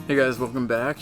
Hey guys, welcome back.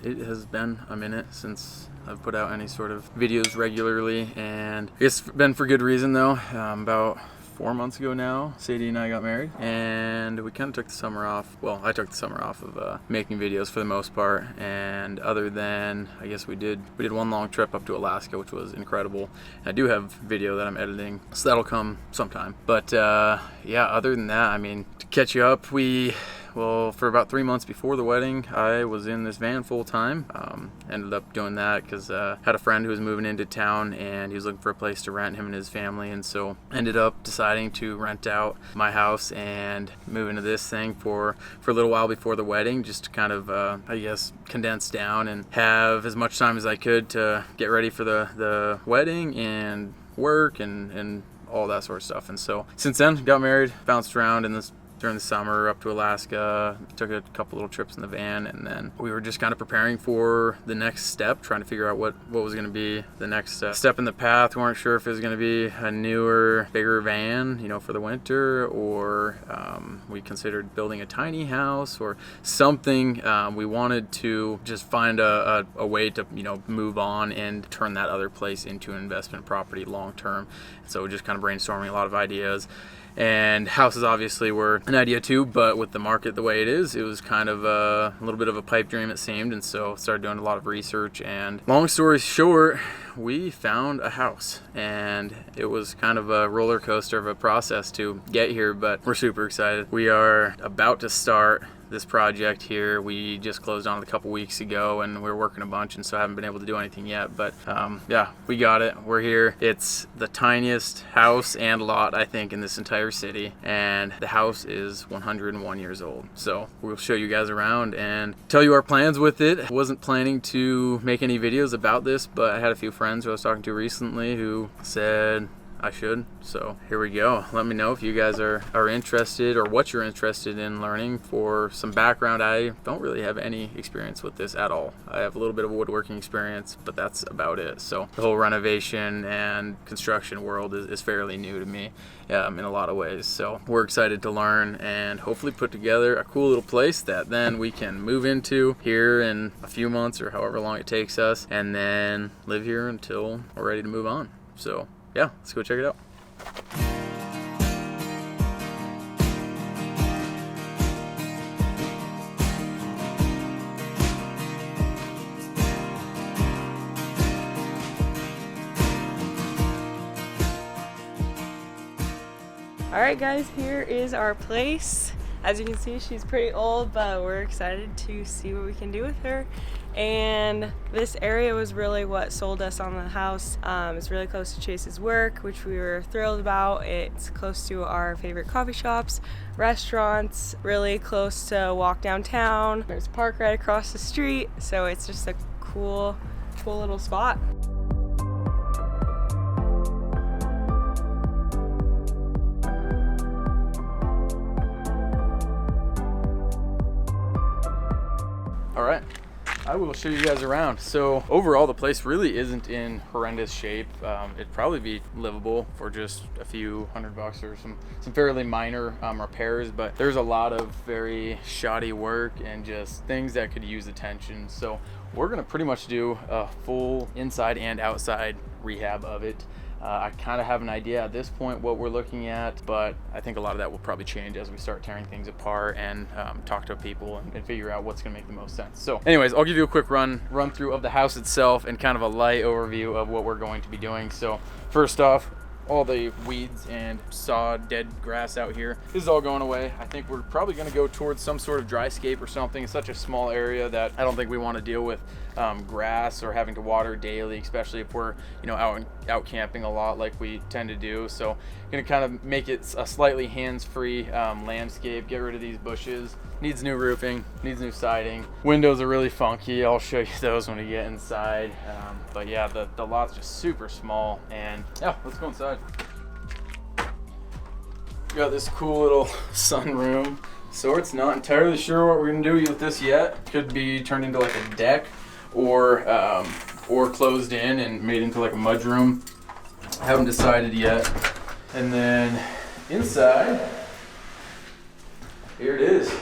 It has been a minute since I've put out any sort of videos regularly, and it's been for good reason though. About 4 months ago now, Sadie and I got married, and we kind of took the summer off. Well, I took the summer off of making videos for the most part, and other than, I guess we did one long trip up to Alaska, which was incredible. I do have video that I'm editing, so that'll come sometime. But yeah, other than that, I mean, to catch you up, well, for about 3 months before the wedding, I was in this van full time. Ended up doing that because I had a friend who was moving into town and he was looking for a place to rent, him and his family, and so ended up deciding to rent out my house and move into this thing for a little while before the wedding, just to kind of, I guess, condense down and have as much time as I could to get ready for the wedding and work and all that sort of stuff. And so since then, got married, bounced around in this during the summer up to Alaska, took a couple little trips in the van, and then we were just kind of preparing for the next step, trying to figure out what was going to be the next step in the path. We weren't sure if it was going to be a newer, bigger van, for the winter, or we considered building a tiny house or something. We wanted to just find a way to move on and turn that other place into an investment property long term. So just kind of brainstorming a lot of ideas. And houses obviously were an idea too, but with the market the way it is, it was kind of a little bit of a pipe dream, it seemed. And so started doing a lot of research, and long story short, we found a house, and it was kind of a roller coaster of a process to get here, but we're super excited. We are about to start this project here. We just closed on it a couple weeks ago, and we're working a bunch, and so I haven't been able to do anything yet, but yeah, we got it. We're here. It's the tiniest house and lot, I think, in this entire city, and the house is 101 years old. So we'll show you guys around and tell you our plans with it. I wasn't planning to make any videos about this, but I had a few friends who I was talking to recently who said I should. So here we go. Let me know if you guys are interested, or what you're interested in learning. For some background, I don't really have any experience with this at all. I have a little bit of woodworking experience, but that's about it. So the whole renovation and construction world is fairly new to me in a lot of ways. So we're excited to learn and hopefully put together a cool little place that then we can move into here in a few months or however long it takes us, and then live here until we're ready to move on. So yeah, let's go check it out. All right guys, here is our place. As you can see, she's pretty old, but we're excited to see what we can do with her. And this area was really what sold us on the house. It's really close to Chase's work, which we were thrilled about. It's close to our favorite coffee shops, restaurants, really close to walk downtown. There's a park right across the street, so it's just a cool little spot. All right, I will show you guys around. So overall, the place really isn't in horrendous shape. It'd probably be livable for just a few $100 or some fairly minor repairs, but there's a lot of very shoddy work and just things that could use attention. So we're gonna pretty much do a full inside and outside rehab of it. I kind of have an idea at this point what we're looking at, but I think a lot of that will probably change as we start tearing things apart and talk to people and figure out what's going to make the most sense. So anyways, I'll give you a quick run through of the house itself and kind of a light overview of what we're going to be doing. So first off, all the weeds and dead grass out here, this is all going away. I think we're probably going to go towards some sort of dryscape or something. It's such a small area that I don't think we want to deal with grass or having to water daily, especially if we're out camping a lot like we tend to do. So going to kind of make it a slightly hands-free landscape, get rid of these bushes. Needs new roofing, needs new siding. Windows are really funky. I'll show you those when we get inside. But yeah, the lot's just super small, and yeah, let's go inside. We got this cool little sunroom. Sorts, not entirely sure what we're gonna do with this yet. Could be turned into like a deck, or closed in and made into like a mudroom. I haven't decided yet. And then inside, here it is.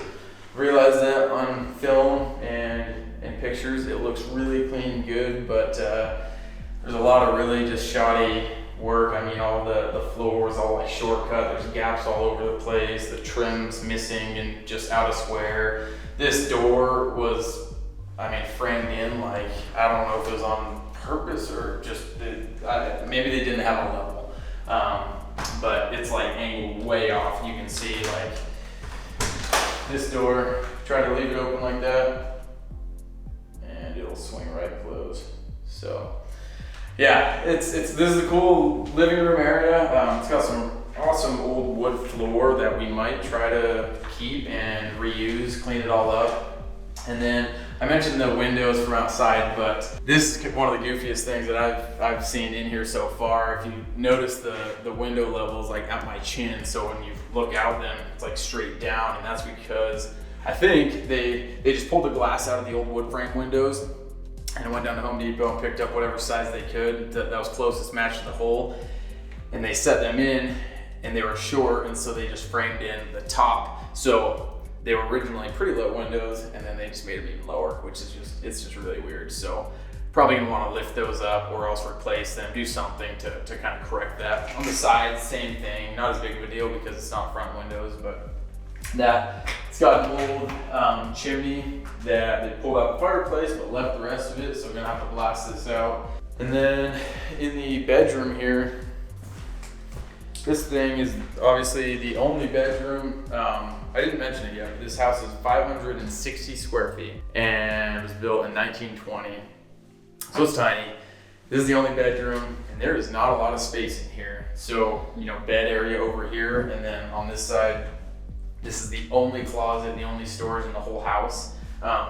realized that on film and in pictures, it looks really clean and good, but there's a lot of really just shoddy work. I mean, all the floors all like shortcut, there's gaps all over the place, the trim's missing and just out of square. This door was, I mean, framed in like, I don't know if it was on purpose or just, maybe they didn't have a level. But it's like angled way off. You can see like this door, try to leave it open like that and it'll swing right closed. So yeah, this is a cool living room area. It's got some awesome old wood floor that we might try to keep and reuse, clean it all up. And then I mentioned the windows from outside, but this is one of the goofiest things that I've seen in here so far. If you notice the window levels like at my chin, so when you look out them, it's like straight down, and that's because I think they just pulled the glass out of the old wood frame windows and went down to Home Depot and picked up whatever size they could that was closest match to the hole, and they set them in, and they were short, and so they just framed in the top. So they were originally pretty low windows, and then they just made them even lower, which is it's just really weird. So probably gonna want to lift those up or else replace them, do something to kind of correct that. On the sides, same thing, not as big of a deal because it's not front windows, but it's got an old chimney that they pulled out the fireplace but left the rest of it, so we're gonna have to blast this out. And then in the bedroom here, this thing is obviously the only bedroom. I didn't mention it yet, but this house is 560 square feet and it was built in 1920. So it's tiny. This is the only bedroom, and there is not a lot of space in here. So, you know, bed area over here, and then on this side, this is the only closet, the only storage in the whole house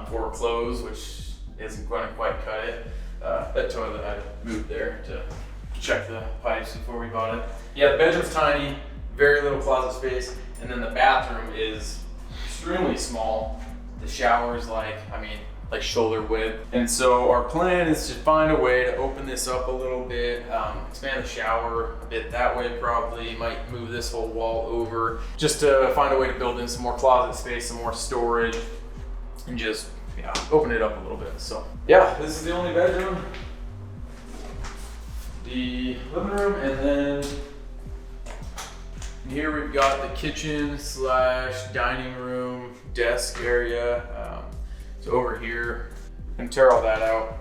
for clothes, which isn't going to quite cut it. That toilet, I moved there to check the pipes before we bought it. Yeah, the bedroom's tiny, very little closet space, and then the bathroom is extremely small. The shower's like shoulder width. And so our plan is to find a way to open this up a little bit, expand the shower a bit that way probably, might move this whole wall over, just to find a way to build in some more closet space, some more storage, and just, yeah, open it up a little bit. So yeah, this is the only bedroom, the living room, and then here we've got the kitchen / dining room, desk area. So over here, and tear all that out.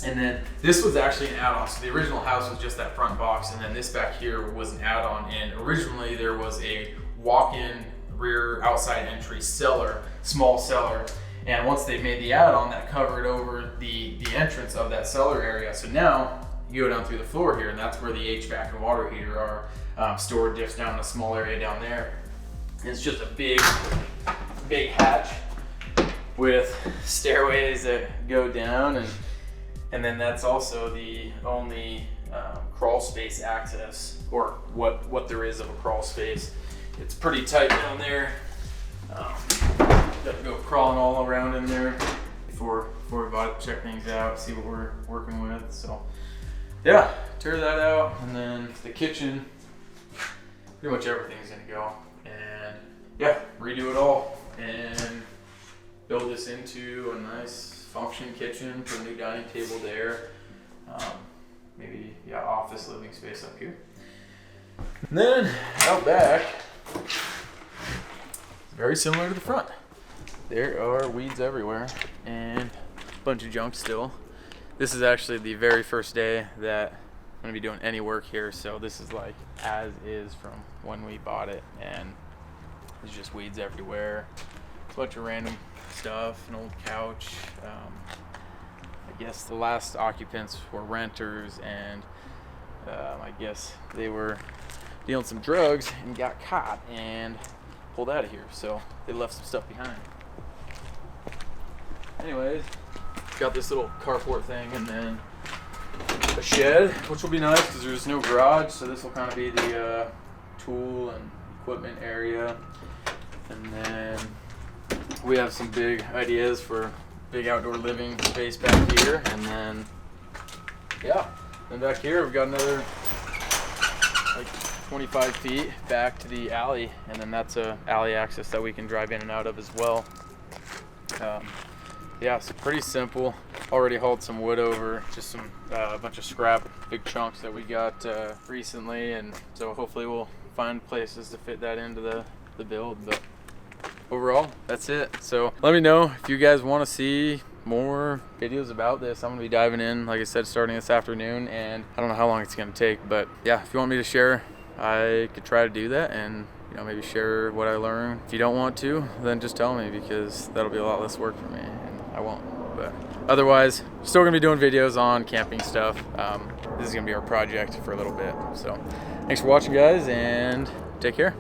And then this was actually an add-on. So the original house was just that front box, and then this back here was an add-on. And originally there was a walk-in rear outside entry cellar, small cellar. And once they made the add-on, that covered over the entrance of that cellar area. So now you go down through the floor here, and that's where the HVAC and water heater are stored, dips down in a small area down there. And it's just a big hatch with stairways that go down, and then that's also the only crawl space access, or what there is of a crawl space. It's pretty tight down there. Got to go crawling all around in there before we bought it, check things out, see what we're working with. So yeah, tear that out, and then the kitchen, pretty much everything's gonna go, and yeah, redo it all and build this into a nice function kitchen, put a new dining table there. Maybe, yeah, office living space up here. And then out back, very similar to the front. There are weeds everywhere and a bunch of junk still. This is actually the very first day that I'm gonna be doing any work here, so this is like as is from when we bought it, and there's just weeds everywhere. A bunch of random stuff, an old couch. I guess the last occupants were renters, and I guess they were dealing some drugs and got caught and pulled out of here, so they left some stuff behind. Anyways, got this little carport thing, and then a shed, which will be nice because there's no garage, so this will kind of be the tool and equipment area. And then we have some big ideas for big outdoor living space back here, and then yeah, then back here we've got another like 25 feet back to the alley, and then that's a alley access that we can drive in and out of as well. Yeah, it's pretty simple. Already hauled some wood over, just some a bunch of scrap, big chunks that we got recently, and so hopefully we'll find places to fit that into the build. But overall, that's it. So let me know if you guys want to see more videos about this. I'm gonna be diving in, like I said, starting this afternoon, and I don't know how long it's gonna take, but yeah, if you want me to share, I could try to do that, and maybe share what I learned. If you don't want to, then just tell me, because that'll be a lot less work for me, and I won't. But otherwise, still gonna be doing videos on camping stuff. This is gonna be our project for a little bit. So thanks for watching, guys, and take care.